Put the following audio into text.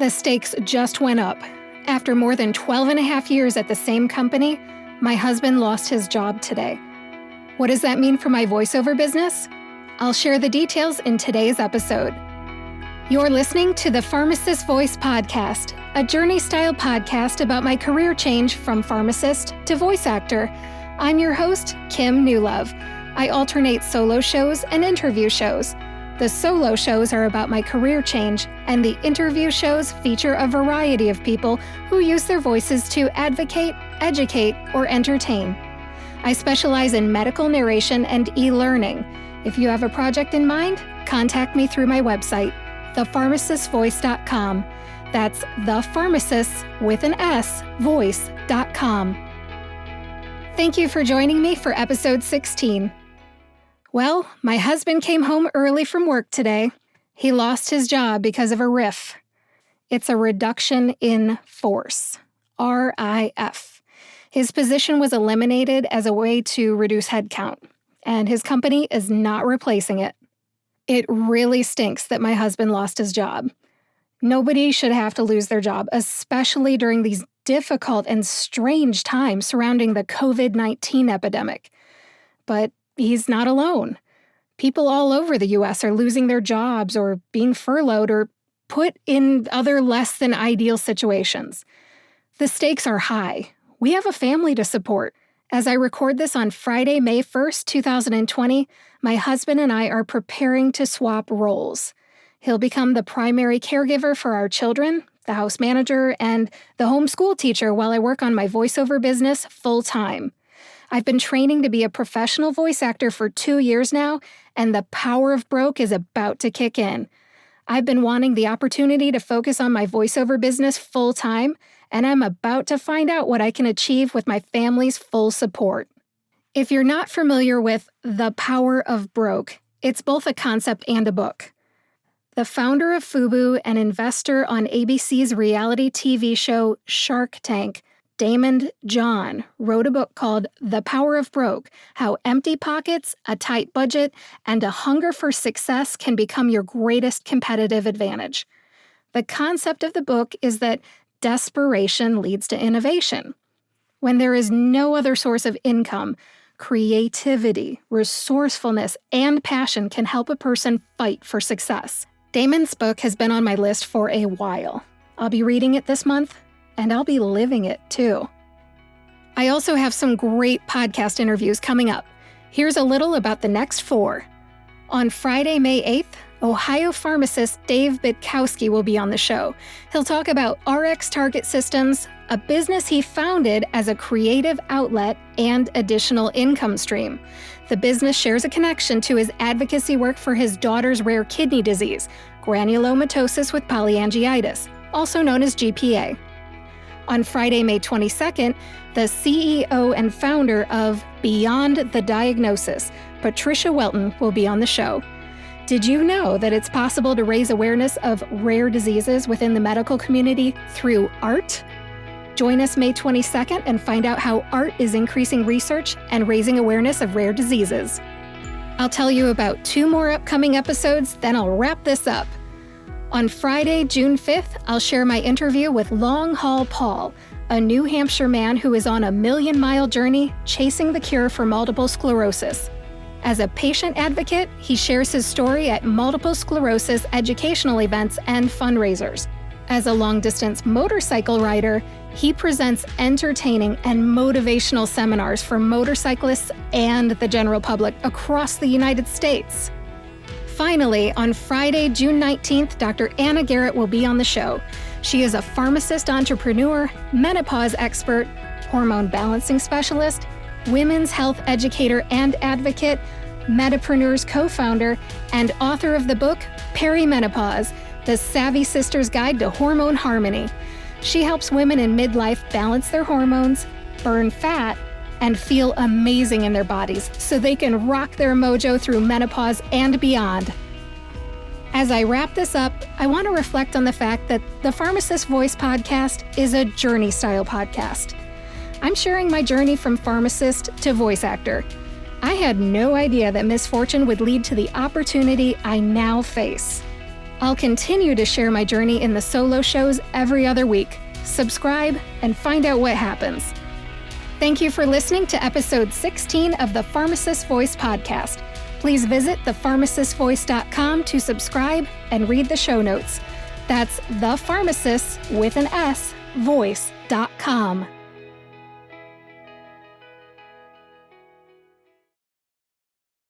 The stakes just went up. After more than 12 and a half years at the same company, my husband lost his job today. What does that mean for my voiceover business? I'll share the details in today's episode. You're listening to the Pharmacist Voice Podcast, a journey-style podcast about my career change from pharmacist to voice actor. I'm your host, Kim Newlove. I alternate solo shows and interview shows. The solo shows are about my career change, and the interview shows feature a variety of people who use their voices to advocate, educate, or entertain. I specialize in medical narration and e-learning. If you have a project in mind, contact me through my website, thepharmacistvoice.com. That's thepharmacist with an S, voice.com. Thank you for joining me for episode 16. Well, my husband came home early from work today. He lost his job because of a RIF. It's a reduction in force, RIF. His position was eliminated as a way to reduce headcount, and his company is not replacing it. It really stinks that my husband lost his job. Nobody should have to lose their job, especially during these difficult and strange times surrounding the COVID-19 epidemic. But he's not alone. People all over the U.S. are losing their jobs or being furloughed or put in other less than ideal situations. The stakes are high. We have a family to support. As I record this on Friday, May 1st, 2020, my husband and I are preparing to swap roles. He'll become the primary caregiver for our children, the house manager, and the homeschool teacher while I work on my voiceover business full-time. I've been training to be a professional voice actor for 2 years now, and the power of broke is about to kick in. I've been wanting the opportunity to focus on my voiceover business full-time, and I'm about to find out what I can achieve with my family's full support. If you're not familiar with The Power of Broke, it's both a concept and a book. The founder of FUBU and investor on ABC's reality TV show Shark Tank, Damon John, wrote a book called The Power of Broke: How Empty Pockets, a Tight Budget, and a Hunger for Success Can Become Your Greatest Competitive Advantage. The concept of the book is that desperation leads to innovation. When there is no other source of income, creativity, resourcefulness, and passion can help a person fight for success. Damon's book has been on my list for a while. I'll be reading it this month, and I'll be living it too. I also have some great podcast interviews coming up. Here's a little about the next 4. On Friday, May 8th, Ohio pharmacist Dave Bitkowski will be on the show. He'll talk about RX Target Systems, a business he founded as a creative outlet and additional income stream. The business shares a connection to his advocacy work for his daughter's rare kidney disease, granulomatosis with polyangiitis, also known as GPA. On Friday, May 22nd, the CEO and founder of Beyond the Diagnosis, Patricia Welton, will be on the show. Did you know that it's possible to raise awareness of rare diseases within the medical community through art? Join us May 22nd and find out how art is increasing research and raising awareness of rare diseases. I'll tell you about 2 more upcoming episodes, then I'll wrap this up. On Friday, June 5th, I'll share my interview with Long Haul Paul, a New Hampshire man who is on a 1,000,000-mile journey chasing the cure for multiple sclerosis. As a patient advocate, he shares his story at multiple sclerosis educational events and fundraisers. As a long-distance motorcycle rider, he presents entertaining and motivational seminars for motorcyclists and the general public across the United States. Finally, on Friday, June 19th, Dr. Anna Garrett will be on the show. She is a pharmacist entrepreneur, menopause expert, hormone balancing specialist, women's health educator and advocate, Metapreneurs co-founder, and author of the book Perimenopause, The Savvy Sister's Guide to Hormone Harmony. She helps women in midlife balance their hormones, burn fat, and feel amazing in their bodies so they can rock their mojo through menopause and beyond. As I wrap this up, I want to reflect on the fact that the Pharmacist Voice podcast is a journey-style podcast. I'm sharing my journey from pharmacist to voice actor. I had no idea that misfortune would lead to the opportunity I now face. I'll continue to share my journey in the solo shows every other week. Subscribe and find out what happens. Thank you for listening to episode 16 of the Pharmacist Voice podcast. Please visit thepharmacistvoice.com to subscribe and read the show notes. That's thepharmacist, with an S, voice.com.